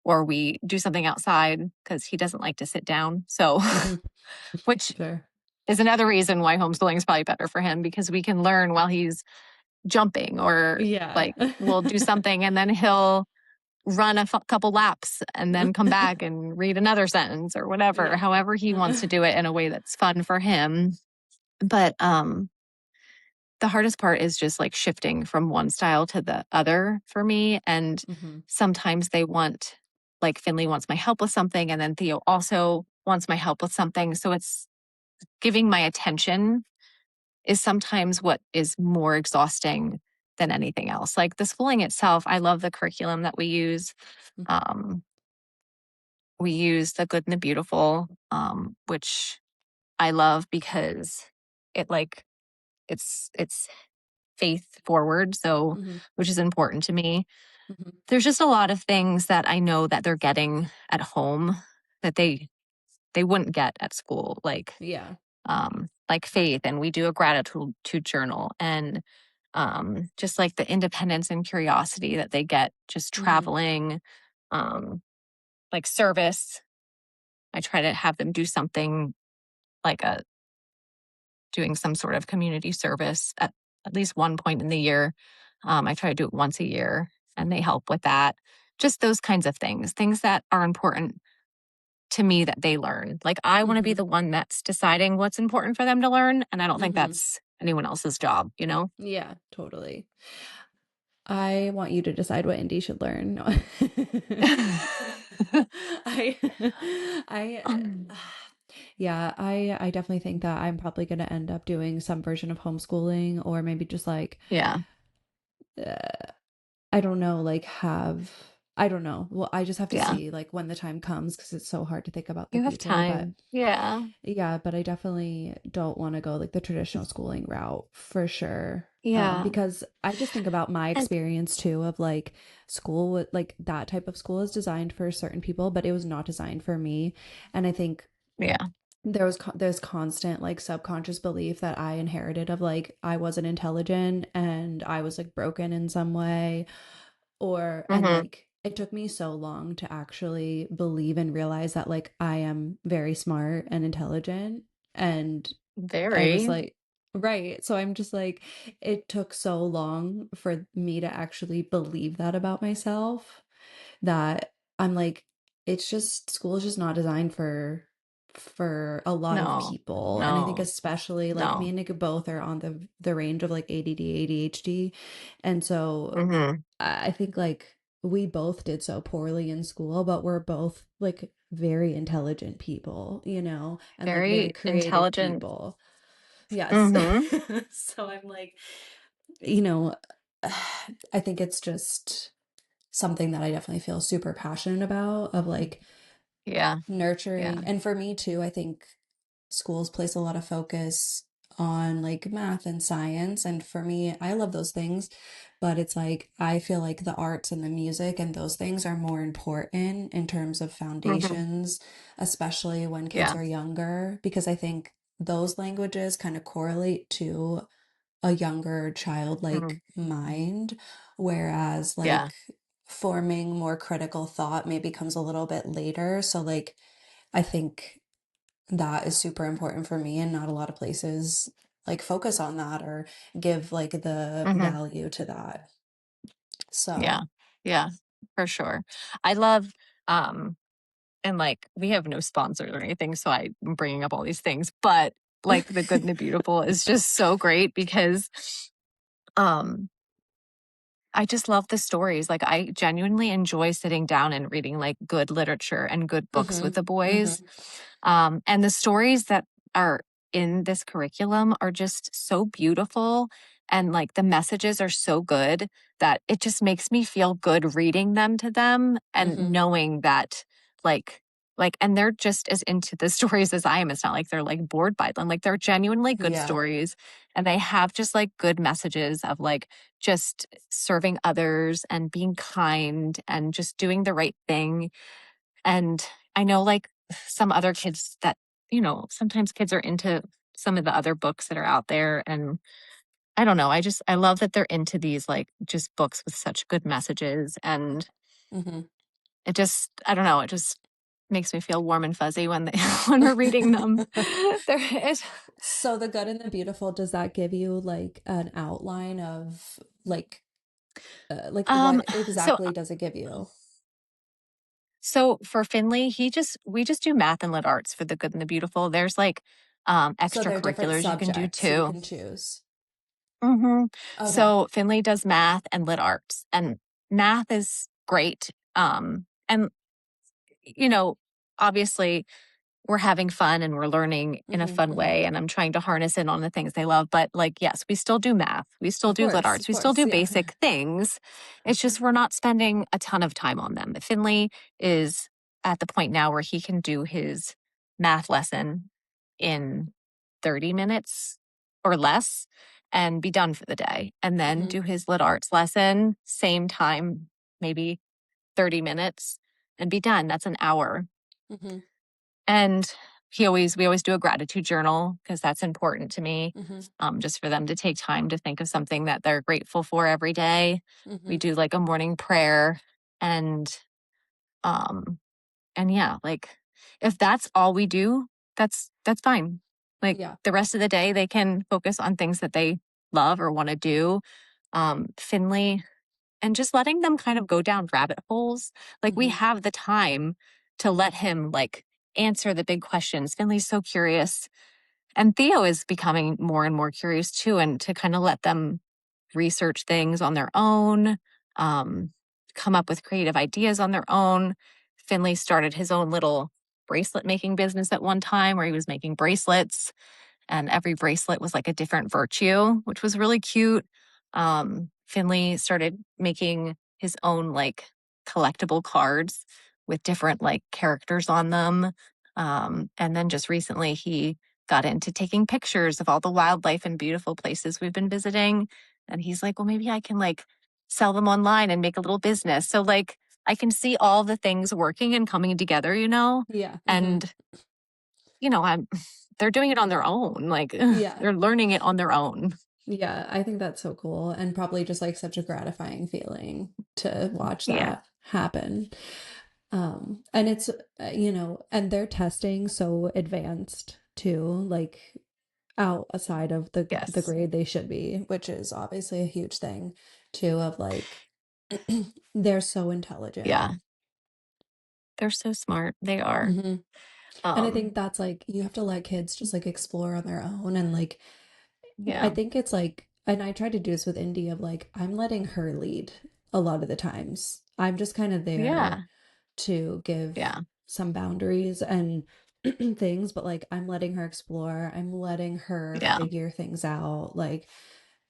or we do something outside because he doesn't like to sit down. So, Hmm. which Sure. is another reason why homeschooling is probably better for him because we can learn while he's jumping or Yeah. like we'll do something and then he'll run a couple laps and then come back and read another sentence or whatever, Yeah. however he wants to do it in a way that's fun for him. But the hardest part is just like shifting from one style to the other for me. And Hmm. sometimes like Finley wants my help with something, and then Theo also wants my help with something. So it's giving my attention is sometimes what is more exhausting than anything else. Like the schooling itself, I love the curriculum that we use. Um, we use the good and the beautiful, which I love because it like it's faith forward, so Hmm. which is important to me. Hmm. There's just a lot of things that I know that they're getting at home that they wouldn't get at school, Yeah. like faith, and we do a gratitude journal, and just like the independence and curiosity that they get just Hmm. traveling, um, like service. I try to have them do something like doing some sort of community service at least one point in the year. I try to do it once a year, and they help with that. just those kinds of things that are important to me that they learn. Like, I want to be Mhm. the one that's deciding what's important for them to learn. And I don't think Mhm. that's anyone else's job, you know? Yeah, totally. I want you to decide what Indy should learn. No. I I Um, yeah, I definitely think that I'm probably going to end up doing some version of homeschooling, or maybe just like yeah. uh, I don't know, like have I don't know. Well, I just have to Yeah. see like when the time comes because it's so hard to think about the You have future, but time. Yeah. yeah, but I definitely don't want to go like the traditional schooling route for sure. Yeah. Because I just think about my And experience too of like school with like that type of school is designed for certain people, but it was not designed for me. And I think yeah. there's constant like subconscious belief that I inherited of like I wasn't intelligent and I was like broken in some way, or and Hmm. like it took me so long to actually believe and realize that like I am very smart and intelligent. And I was Very. like, right. So I'm just like, it took so long for me to actually believe that about myself that I'm like, it's just school is just not designed for a lot of No. people. And I think No. especially like me No. and Nick both are on the range of like ADD, ADHD. And so Hmm. I think like we both did so poorly in school, but we're both like very intelligent people, and like very Very creative intelligent. people. Yes. Hmm. So I'm like, you know, I think it's just something that I definitely feel super passionate about of like Yeah. Yeah. nurturing. And for me too, I think schools place a lot of focus on like math and science. And for me, I love those things, but it's like I feel like the arts and the music and those things are more important in terms of Hmm. foundations, especially when kids Yeah. are younger, because I think those languages kind of correlate to a younger Hmm. childlike mind, whereas Yeah. like forming more critical thought maybe comes a little bit later. So like I think that is super important for me, and not a lot of places like focus on that or give like the Hmm. value to that. Yeah. So, Yeah. For sure. I love, um, and like we have no sponsors or anything, so I'm bringing up all these things, but like The Good and the Beautiful is just so great because um I just love the stories. Like, I genuinely enjoy sitting down and reading like good literature and good books with mhm, the boys. mhm, And the stories that are in this curriculum are just so beautiful. And like the messages are so good that it just makes me feel good reading them to them and mhm. knowing that like and they're just as into the stories as I am. It's not like they're like bored by them. Like, they're genuinely good Yeah. stories, and they have just like good messages of like just serving others and being kind and just doing the right thing. And I know like some other kids that, sometimes kids are into some of the other books that are out there. And I don't know. I love that they're into these like just books with such good messages. And Mhm. I don't know, it just makes me feel warm and fuzzy when when we're reading them. There is, So the good and the beautiful, does that give you like an outline of like um, what so exactly does it give you? So for Finley, we just do math and lit arts for the good and the beautiful. There's like So there are different extracurriculars you can do subjects you too. can choose. Hmm. Okay. So Finley does math and lit arts, and math is great. And you know, obviously we're having fun and we're learning in a Mhm, fun mhm. way, and I'm trying to harness in on the things they love. But like, yes, we still do math, we still do lit Of arts, we still course, do yeah. basic things. It's just we're not spending a ton of time on them. Finley is at the point now where he can do his math lesson in 30 minutes or less and be done for the day, and then Mhm, do his lit arts lesson same time, maybe 30 minutes, and be done. That's an hour. mhm, And we always do a gratitude journal because that's important to me. mhm, Just for them to take time to think of something that they're grateful for every day. We mhm. do like a morning prayer, and um yeah, like if that's all we do, that's fine. Like Yeah. the rest of the day they can focus on things that they love or want to do. Finley and just letting them kind of go down rabbit holes. Like we Mhm. have the time to let him like answer the big questions. Finley's so curious. And Theo is becoming more and more curious too, and to kind of let them research things on their own, um, come up with creative ideas on their own. Finley started his own little bracelet making business at one time where he was making bracelets, and every bracelet was like a different virtue, which was really cute. Finley started making his own like collectible cards with different like characters on them. And then just recently, he got into taking pictures of all the wildlife and beautiful places we've been visiting. And he's like, well, maybe I can like sell them online and make a little business. So, like, I can see all the things working and coming together, you know? Yeah. Mhm. And I'm they're doing it on their own. Like Yeah. they're learning it on their own. Yeah, I think that's so cool and probably just like such a gratifying feeling to watch Yeah. that happen. And it's and they're testing so advanced too, like outside of the Yes. grade they should be, which is obviously a huge thing too of like they're so intelligent. Yeah. They're so smart. They are. Hmm. And I think Um, that's like you have to let kids just like explore on their own and like I yeah. think it's like, and I try to do this with Indy of like, I'm letting her lead a lot of the times. I'm just kind of there Yeah. to give Yeah. some boundaries and things, but like I'm letting her explore. I'm letting her Yeah. figure things out, like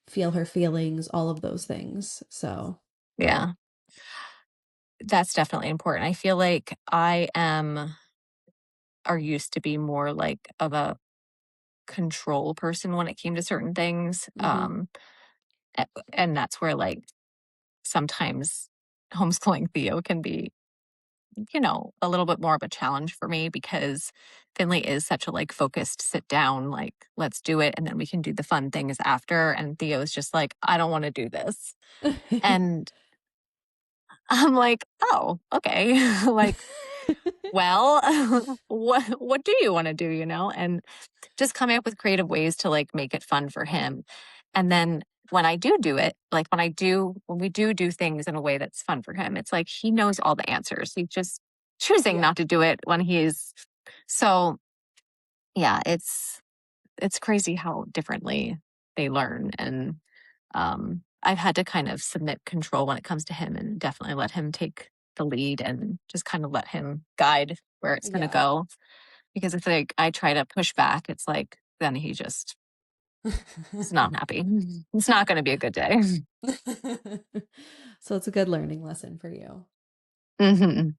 feel her feelings, all of those things. So, Yeah. That's definitely important. I feel like I am or used to be more like of a control person when it came to certain things. hmm, And that's where like sometimes homeschooling Theo can be a little bit more of a challenge for me because Finley is such a like focused sit down, like, let's do it. And then we can do the fun things after. And Theo is just like, I don't want to do this. And I'm like, oh, okay. Like, well, what do you want to do, And just coming up with creative ways to like make it fun for him. And then when I do it, like when we do things in a way that's fun for him, it's like he knows all the answers. He's just choosing yeah. not to do it when he's so yeah, it's crazy how differently they learn. And I've had to kind of submit control when it comes to him and definitely let him take the lead and just kind of let him guide where it's going to Yeah. go. Because if like I try to push back, it's like then he just is not happy. It's not going to be a good day. So it's a good learning lesson for you. Hmm.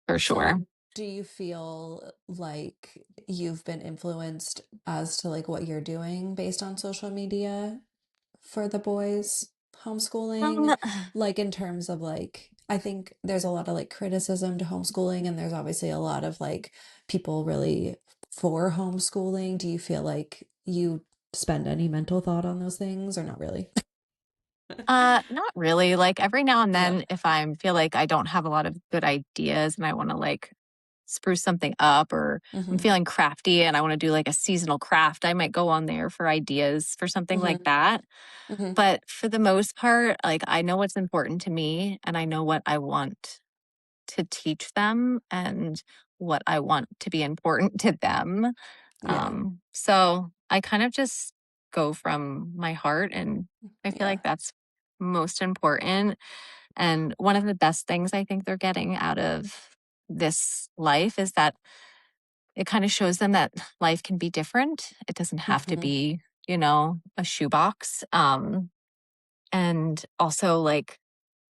For sure. So, do you feel like you've been influenced as to like what you're doing based on social media for the boys Um, homeschooling? Like in terms of like, I think there's a lot of like criticism to homeschooling, and there's obviously a lot of like people really for homeschooling. Do you feel like you spend any mental thought on those things or not really? not really. Like every now and Yeah. then, if I feel like I don't have a lot of good ideas and I want to like spruce something up, or I'm Mm-hmm. feeling crafty and I want to do like a seasonal craft, I might go on there for ideas for something like Mm-hmm. that. Mm-hmm. But for the most part, like I know what's important to me and I know what I want to teach them and what I want to be important to them. Yeah. So I kind of just go from my heart, and I feel Yeah. like that's most important. And one of the best things I think they're getting out of this life is that it kind of shows them that life can be different. It doesn't have to Mm-hmm. be, a shoebox. And also like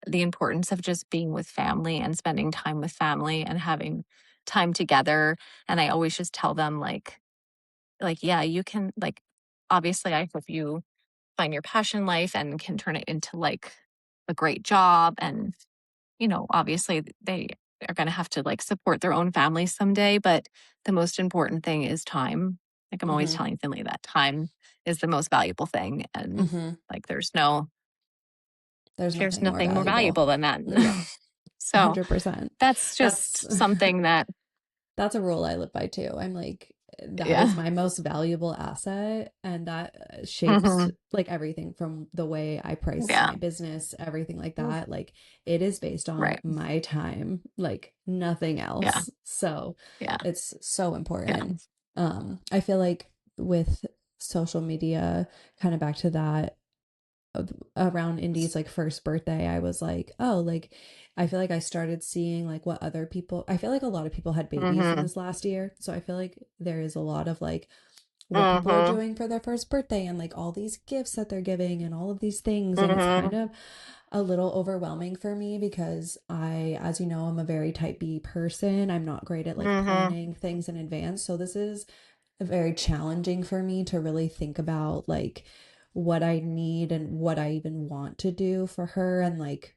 the importance of just being with family and spending time with family and having time together. And I always just tell them like, yeah, you can like, obviously I hope you find your passion life and can turn it into like a great job. And, obviously they are going to have to like support their own families someday. But the most important thing is time. Like I'm always Mm-hmm. telling Finley that time is the most valuable thing. And Mm-hmm. like There's there's nothing more nothing more valuable. valuable than that. Yeah. So 100%. that's That's just something that that's a rule I live by too. I'm like, that is Yeah. my most valuable asset, and that shapes Hmm. like everything from the way I price Yeah. my business, everything like that. Like it is based on Right. my time, like nothing Yeah. else. So Yeah. it's so Yeah. important. I feel like with social media, kind of back to that, around Indy's like first birthday, I was like, oh, like I feel like I started seeing like what other people, I feel like a lot of people had babies in Hmm. this last year. So I feel like there is a lot of like what people are Hmm. doing for their first birthday and like all these gifts that they're giving and all of these things. And it's kind Hmm. of a little overwhelming for me because as you know, I'm a very type B person. I'm not great at like Hmm. planning things in advance. So this is very challenging for me to really think about like what I need and what I even want to do for her. And like,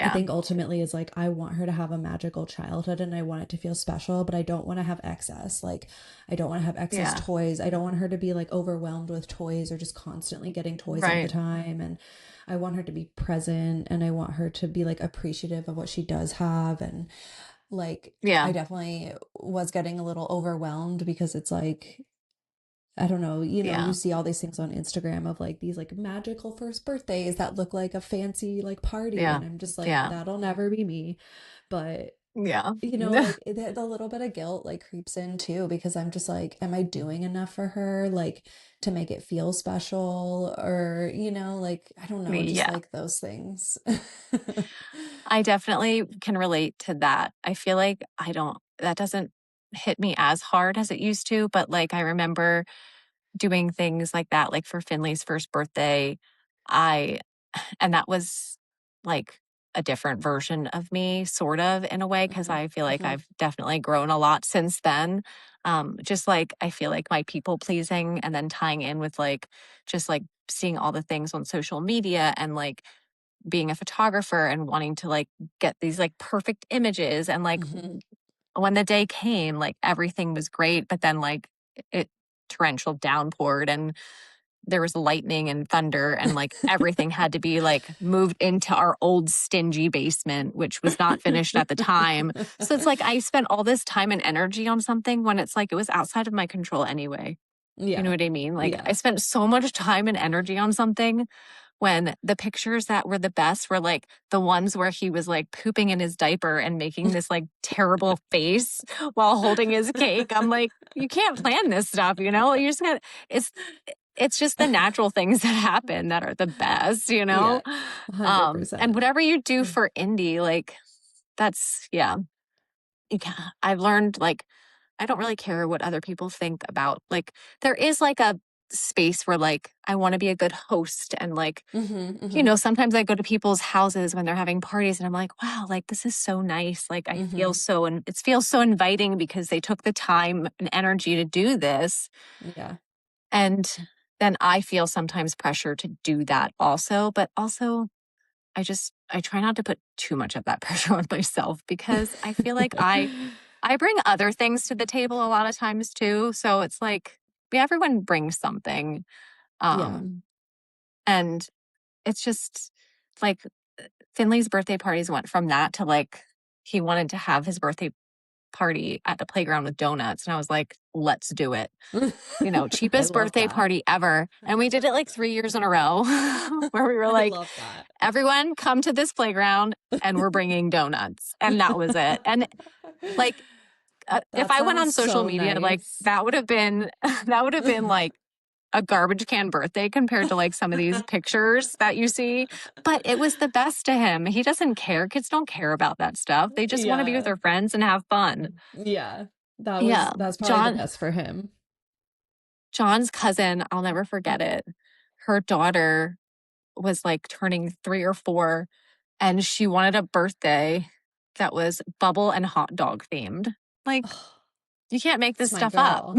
I Yeah. think ultimately is like, I want her to have a magical childhood and I want it to feel special, but I don't want to have excess. Like, I don't want to have excess Yeah. toys. I don't want her to be like overwhelmed with toys or just constantly getting toys all the Right. time. And I want her to be present and I want her to be like appreciative of what she does have. And like, Yeah. I definitely was getting a little overwhelmed because it's like, I don't know, you Yeah. see all these things on Instagram of like these like magical first birthdays that look like a fancy like party. Yeah. And I'm just like, Yeah. that'll never be me. But, Yeah. like the little bit of guilt like creeps in too because I'm just like, am I doing enough for her? Like to make it feel special or, like, I don't know, just Yeah. like those things. I definitely can relate to that. I feel like that doesn't hit me as hard as it used to, but like I remember doing things like that, like for Finley's first birthday. I and that was like a different version of me, sort of in a way, because Mhm, I feel like mhm, I've definitely grown a lot since then. Just like I feel like my people pleasing and then tying in with like just like seeing all the things on social media and like being a photographer and wanting to like get these like perfect images and like mhm. when the day came like everything was great but then like it torrential downpoured and there was lightning and thunder and like everything had to be like moved into our old stingy basement which was not finished at the time. So it's like I spent all this time and energy on something when it's like it was outside of my control anyway. You know Yeah. what I mean? Like I Yeah. spent so much time and energy on something when the pictures that were the best were like the ones where he was like pooping in his diaper and making this like terrible face while holding his cake. I'm like, you can't plan this stuff, you know? You just got it's it's just the natural things that happen that are the best, you know? Yeah. 100%. And whatever you do for indie, like that's yeah. I've learned like I don't really care what other people think about like there is like a space where like I want to be a good host and like Mhm, mhm, sometimes I go to people's houses when they're having parties and I'm like, wow, like this is so nice. Like I feel mhm. so, and it feels so inviting because they took the time and energy to do this. Yeah. And then I feel sometimes pressure to do that also. But also, I try not to put too much of that pressure on myself because I feel like I bring other things to the table a lot of times too. So it's like, everyone brings something. Yeah. Um, and it's just like Finley's birthday parties went from that to like he wanted to have his birthday party at the playground with donuts. And I was like, let's do it. I Cheapest love birthday that. party ever. And we did it like 3 years in a row where we were I like, love that. everyone come to this playground and we're bringing donuts. And that was it. And like, if That I went sounds on social so media, like nice. that would have been, that would have been like a garbage can birthday compared to like some of these pictures that you see. But it was the best to him. He doesn't care. Kids don't care about that stuff. They just want to be with Yeah. their friends and have fun. Yeah. Yeah. That's probably the John, best for him. John's cousin, I'll never forget it. Her daughter was like turning 3 or 4, and she wanted a birthday that was bubble and hot dog themed. Like, you can't make It's this my stuff up. girl.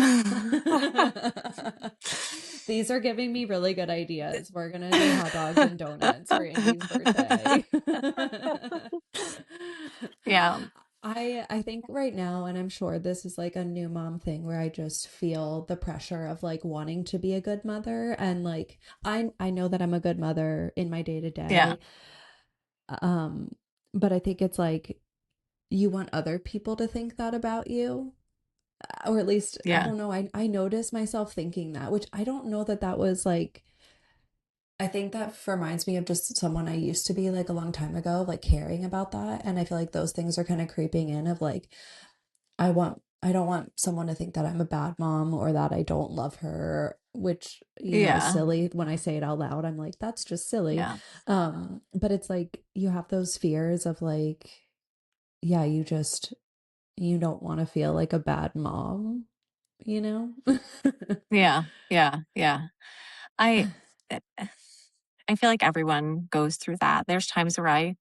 These are giving me really good ideas. We're gonna do hot dogs and donuts for Indy's birthday. Yeah. I think right now, and I'm sure this is like a new mom thing where I just feel the pressure of like wanting to be a good mother and like I know that I'm a good mother in my day to Yeah. day. Um, but I think it's like you want other people to think that about you. or at least I Yeah. don't know, I noticed myself thinking that, which I don't know that that was like, I think that reminds me of just someone I used to be like a long time ago, like caring about that. And I feel like those things are kind of creeping in of like, I don't want someone to think that I'm a bad mom or that I don't love her, which, you know, is Yeah. silly. When I say it out loud, I'm like, that's just silly. Yeah. But it's like you have those fears of like, yeah, you don't want to feel like a bad mom, you know? Yeah. Yeah. Yeah. I eh, I feel like everyone goes through that. There's times where I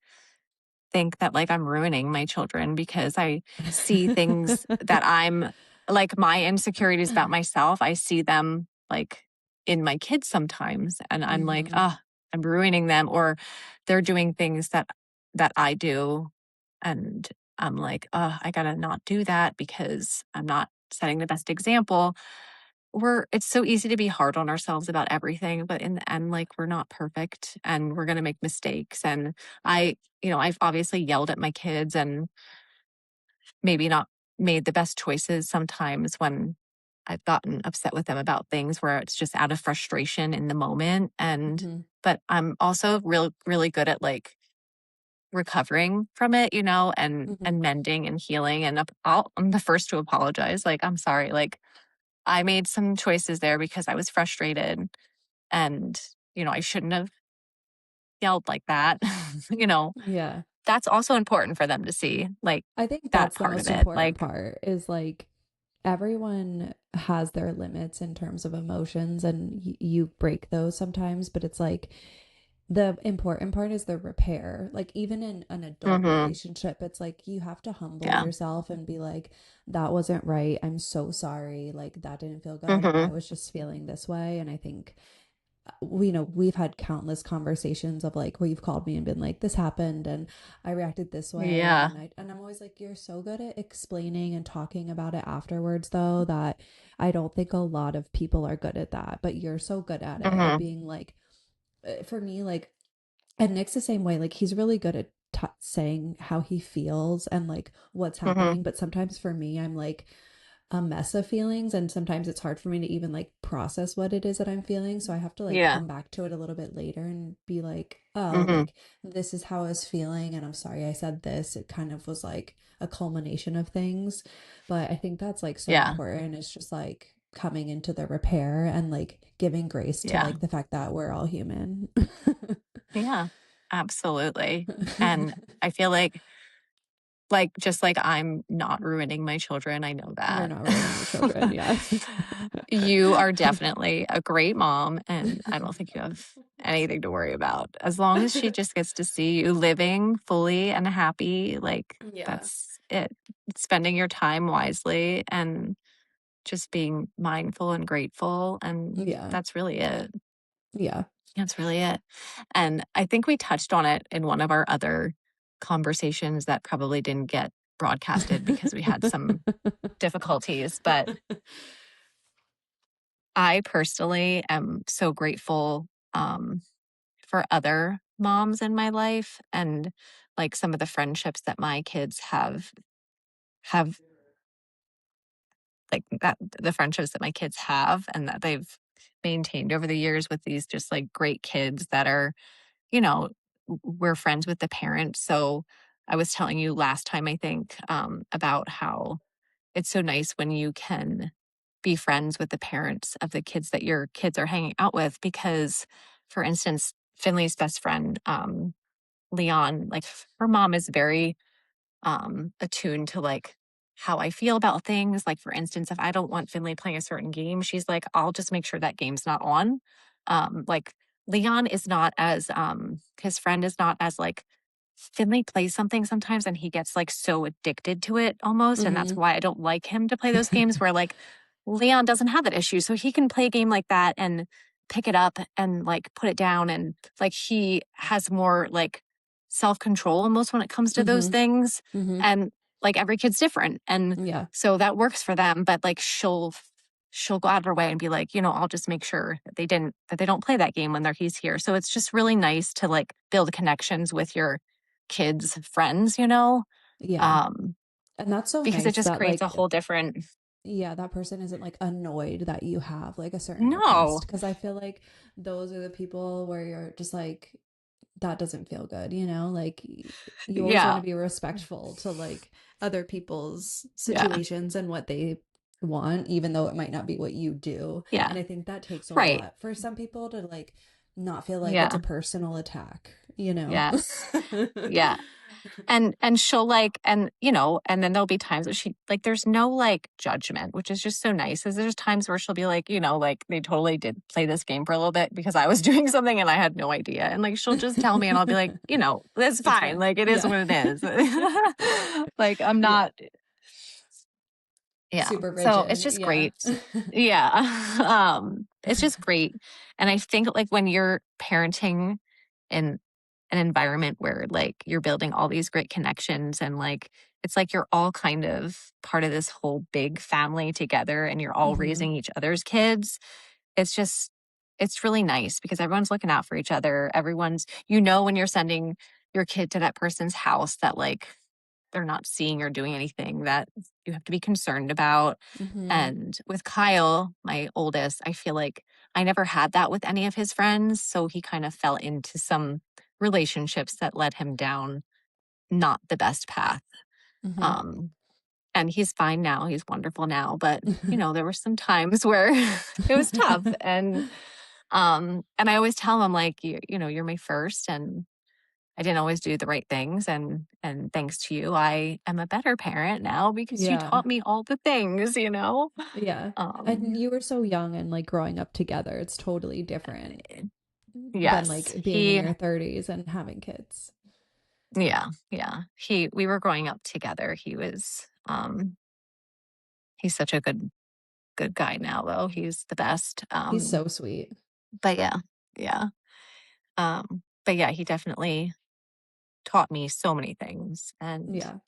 think that like I'm ruining my children because I see things that I'm like my insecurities about myself. I see them like in my kids sometimes and I'm like, Hmm. oh, I'm ruining them or they're doing things that I do and I'm like, oh, I gotta not do that because I'm not setting the best example. It's so easy to be hard on ourselves about everything, but in the end, like we're not perfect and we're gonna make mistakes. And I've obviously yelled at my kids and maybe not made the best choices sometimes when I've gotten upset with them about things where it's just out of frustration in the moment. Hmm. But I'm also really good at like recovering from it, Hmm. and mending and healing. And I'm the first to apologize. Like, I'm sorry. Like, I made some choices there because I was frustrated and, I shouldn't have yelled like that. you know, Yeah. that's also important for them to see, like I think that that's the part of most it. important Like, part is like everyone has their limits in terms of emotions and you break those sometimes, but it's like the important part is the repair. Like even in an adult hmm relationship, it's like you have to humble yeah, yourself and be like, that wasn't right. I'm so sorry. Like that didn't feel good. I hmm was just feeling this way. And I think we, you know, we've had countless conversations of like where you've called me and been like, this happened and I reacted this way. yeah, And I'm always like, you're so good at explaining and talking about it afterwards though, that I don't think a lot of people are good at that, but you're so good at it, at hmm being like, for me, like, and Nick's the same way. Like he's really good at saying how he feels and like what's hmm happening. But sometimes for me, I'm like a mess of feelings, and sometimes it's hard for me to even like process what it is that I'm feeling. So I have to like yeah, come back to it a little bit later and be like, oh, hmm like this is how I was feeling, and I'm sorry I said this. It kind of was like a culmination of things. But I think that's like so yeah, important. It's just like coming into the repair and like giving grace to yeah, like the fact that we're all human. yeah, absolutely. And I feel like, just like I'm not ruining my children, I know You're that. not ruining your children, yeah. You are definitely a great mom, and I don't think you have anything to worry about. As long as she just gets to see you living fully and happy, like, Yeah. that's it. Spending your time wisely and just being mindful and grateful, and Yeah. that's really it. Yeah. That's really it. And I think we touched on it in one of our other conversations that probably didn't get broadcasted because we had some difficulties, but I personally am so grateful for other moms in my life and like some of the friendships that my kids have like that the friendships that my kids have and that they've maintained over the years with these just like great kids that are, you know, we're friends with the parents. So I was telling you last time, I think, about how it's so nice when you can be friends with the parents of the kids that your kids are hanging out with. Because, for instance, Finley's best friend, Leon, like her mom is very attuned to like how I feel about things. Like, for instance, if I don't want Finley playing a certain game, she's like, I'll just make sure that game's not on. Like Leon is not as his friend is not as like Finley plays something sometimes and he gets like so addicted to it almost. And that's Hmm. why I don't like him to play those games where like Leon doesn't have that issue. So he can play a game like that and pick it up and like put it down. And like he has more like self control almost when it comes to those Hmm. things. Hmm. And like every kid's different. And Yeah. so that works for them. But like she'll go out of her way and be like, I'll just make sure that they don't play that game when he's here. So it's just really nice to like build connections with your kids' friends, Yeah. um, And that's so because it nice just that creates a like whole different. yeah, that person isn't like annoyed that you have like a certain request. No. Because I feel like those are the people where you're just like, that doesn't feel good, you know? Like you always want Yeah. to be respectful to like other people's Yeah. situations and what they want, even though it might not be what you do. Yeah. And I think that takes a Right. lot for some people to like not feel like it's Yeah. a personal attack, you know? Yes. Yeah. And she'll like, and you know, and then there'll be times that she like there's no like judgment, which is just so nice. Is there's times where she'll be like, you know, like they totally did play this game for a little bit because I was doing something and I had no idea. And like she'll just tell me and I'll be like, you know, that's It's fine. fine. Like it is Yeah. what it is. Like I'm Yeah. not, yeah. Super So it's rigid. just Yeah. great. Yeah. It's just great. And I think like when you're parenting in an environment where like you're building all these great connections and like it's like you're all kind of part of this whole big family together and you're all Hmm. raising each other's kids. It's just it's really nice because everyone's looking out for each other. Everyone's you know when you're sending your kid to that person's house that like they're not seeing or doing anything that you have to be concerned about. Hmm. And with Kyle, my oldest, I feel like I never had that with any of his friends. So he kind of fell into some relationships that led him down not the best path. Hmm. Um, and he's fine now. He's wonderful now. But, you know, there were some times where it was tough. And I always tell him, like, you know, you're my first and I didn't always do the right things and thanks to you, I am a better parent now because you Yeah. taught me all the things, you know? Yeah. And Um, you were so young and like growing up together. It's totally different than yes, like being in he your 30s and having kids. yeah, yeah. We were growing up together. He's such a good guy now though. He's the best. He's so sweet. But yeah, yeah. But yeah, he definitely taught me so many things and Yeah.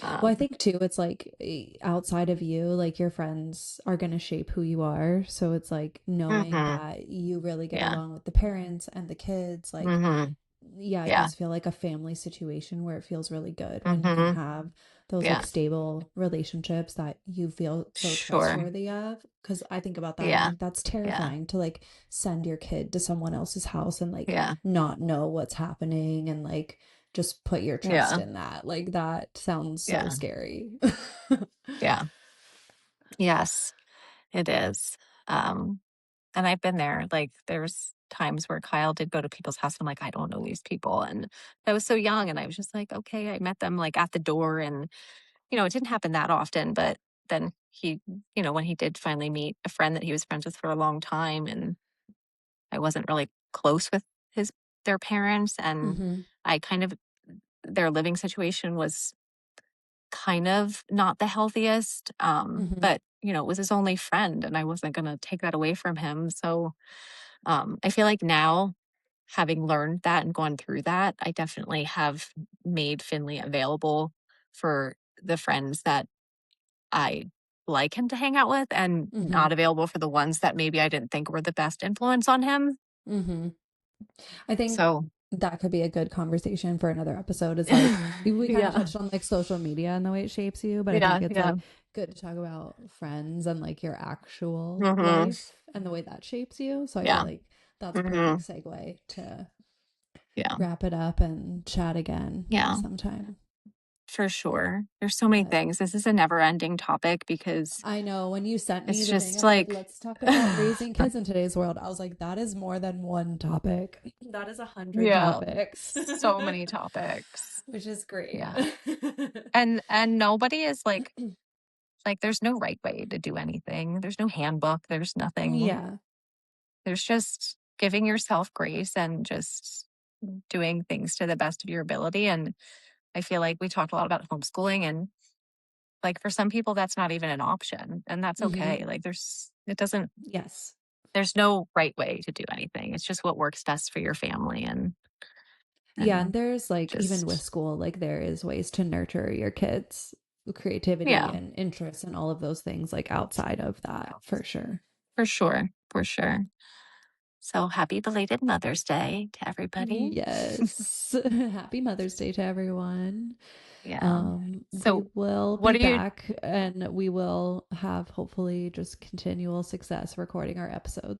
Well, I um think too, it's like outside of you, like your friends are going to shape who you are. So it's like knowing mhm, that you really get yeah. along with the parents and the kids, like Mhm. yeah, it Yeah. does feel like a family situation where it feels really good when you can Mhm. have those like Yeah. stable relationships that you feel so Sure. trustworthy of. Because I think about that, I'm Yeah. like, that's Yeah. terrifying to like send your kid to someone else's house and like Yeah. not know what's happening and like just put your trust Yeah. in that. Like that sounds so Yeah. scary. Yeah. Yes, it is. Um, and I've been there. Like there's times where Kyle did go to people's house. I'm like, I don't know these people. And I was so young and I was just like, okay, I met them like at the door and you know, it didn't happen that often, but then he, you know, when he did finally meet a friend that he was friends with for a long time and I wasn't really close with his their parents and Hmm. I kind of their living situation was kind of not the healthiest. Hmm. But you know, it was his only friend and I wasn't going to take that away from him. So, I feel like now having learned that and gone through that, I definitely have made Finley available for the friends that I like him to hang out with and Hmm. not available for the ones that maybe I didn't think were the best influence on him. Hmm. I think So, that could be a good conversation for another episode. Is like we kind of yeah. touched on like social media and the way it shapes you, but I think Yeah, it's yeah. like good to talk about friends and like your actual Mhm. life and the way that shapes you. So I feel Yeah. like that's a perfect Mhm. segue to Yeah. wrap it up and chat again Yeah. sometime. For sure. There's so many But things. This is a never-ending topic because I know when you sent me it's the thing just of like, like let's talk about raising kids in today's world, I was like, that is more than one topic. That is 100 yeah, topics, so many topics. which is great. Yeah. And nobody is like there's no right way to do anything. There's no handbook, there's nothing. Yeah. There's just giving yourself grace and just doing things to the best of your ability and I feel like we talked a lot about homeschooling and like for some people that's not even an option and that's Hmm. okay. Like it doesn't Yes. there's no right way to do anything. It's just what works best for your family Yeah. And and there's like, even with just school, like there is ways to nurture your kids' creativity yeah, and interests and all of those things, like outside of that, for sure. for sure. For sure. So happy belated Mother's Day to everybody. Yes. Happy Mother's Day to everyone. Yeah. We So will be what are your back and we will have hopefully just continual success recording our episodes.